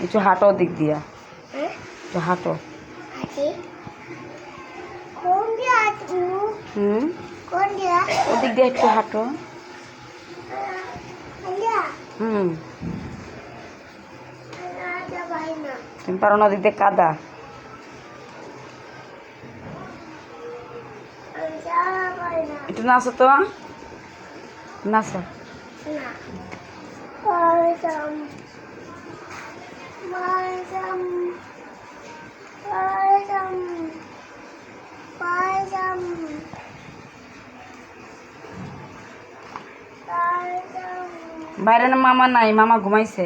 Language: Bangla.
একটু হাঁটো দিক দিয়া, একটু হাঁটো। ওদিক দিয়ে একটু হাঁটো। তুমি পারো না, ওদিক দিয়ে কাদা। একটু নাচো তো, নাচো। বাইরে না মামা নাই, মামা ঘুমাইছে।